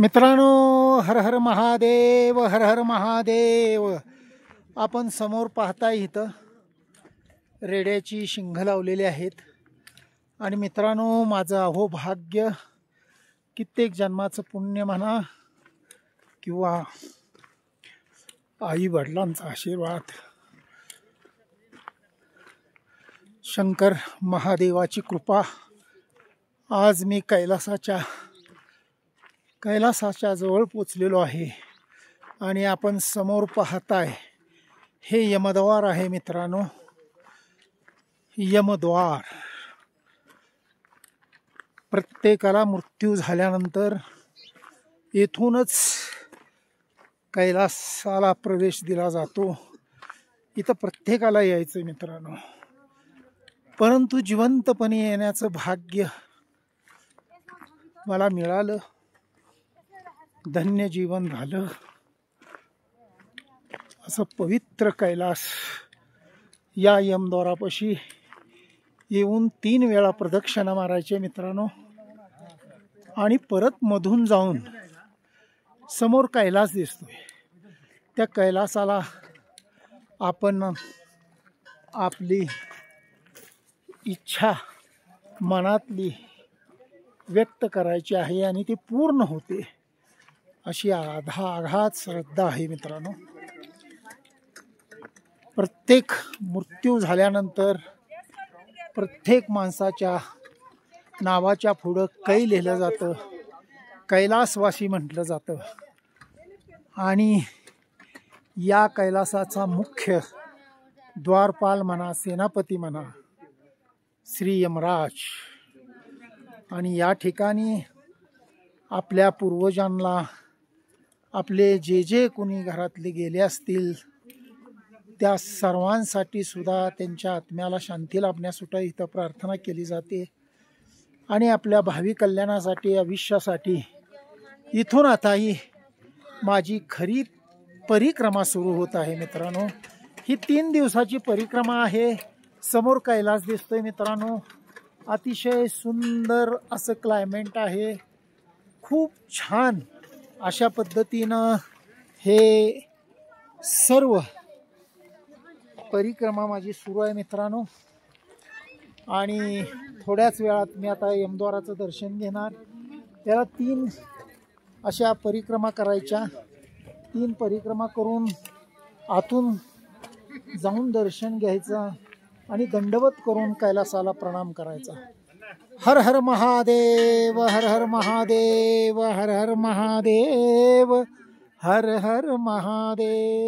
मित्रांनो, हर हर महादेव, हर हर महादेव. आपण समोर पाहताय इथं रेड्याची शिंग लावलेली आहेत. आणि मित्रांनो, माझं अहोभाग्य, कित्येक जन्माचं पुण्य म्हणा किंवा आई वडिलांचा आशीर्वाद, शंकर महादेवाची कृपा, आज मी कैलासाच्या जवळ पोचलेलो आहे. आणि आपण समोर पाहताय हे यमद्वार आहे मित्रांनो, यमद्वार. प्रत्येकाला मृत्यू झाल्यानंतर येथूनच कैलासाला प्रवेश दिला जातो. इथं प्रत्येकाला यायचं मित्रांनो, परंतु जिवंतपणे येण्याचं भाग्य मला मिळालं. धन्य जीवन झालं. असं पवित्र कैलास या यमद्वारापाशी येऊन 3 वेळा प्रदक्षिणा मारायचे मित्रांनो. आणि परत मधून जाऊन समोर कैलास दिसतोय. त्या कैलासाला आपण आपली इच्छा मनातली व्यक्त करायची आहे आणि ती पूर्ण होते, अशी आघात श्रद्धा आहे मित्रांनो. प्रत्येक मृत्यू झाल्यानंतर प्रत्येक माणसाच्या नावाच्या पुढं कै लिहिलं जातं, कैलासवासी म्हटलं जातं. आणि या कैलासाचा मुख्य द्वारपाल म्हणा, सेनापती म्हणा, श्री यमराज. आणि या ठिकाणी आपल्या पूर्वजांना, आपले जे कोणी घरातले गेले असतील त्या सर्वांसाठी सुद्धा त्यांच्या आत्म्याला शांती लाभण्यासाठी इथं प्रार्थना केली जाते. आणि आपल्या भावी कल्याणासाठी, आयुष्यासाठी इथून आता ही माझी खरी परिक्रमा सुरू होत आहे मित्रांनो. ही 3 दिवसाची परिक्रमा आहे. समोर कैलास दिसतोय मित्रांनो. अतिशय सुंदर असं क्लायमेट आहे. खूप छान अशा पद्धतीनं हे सर्व परिक्रमा माझी सुरू आहे मित्रांनो. आणि थोड्याच वेळात मी आता यमद्वाराचं दर्शन घेणार. त्याला 3 अशा परिक्रमा करायच्या. 3 परिक्रमा करून आतून जाऊन दर्शन घ्यायचं आणि दंडवत करून कैलासाला प्रणाम करायचा. हर हर महादेव, हर हर महादेव, हर हर महादेव, हर हर महादेव.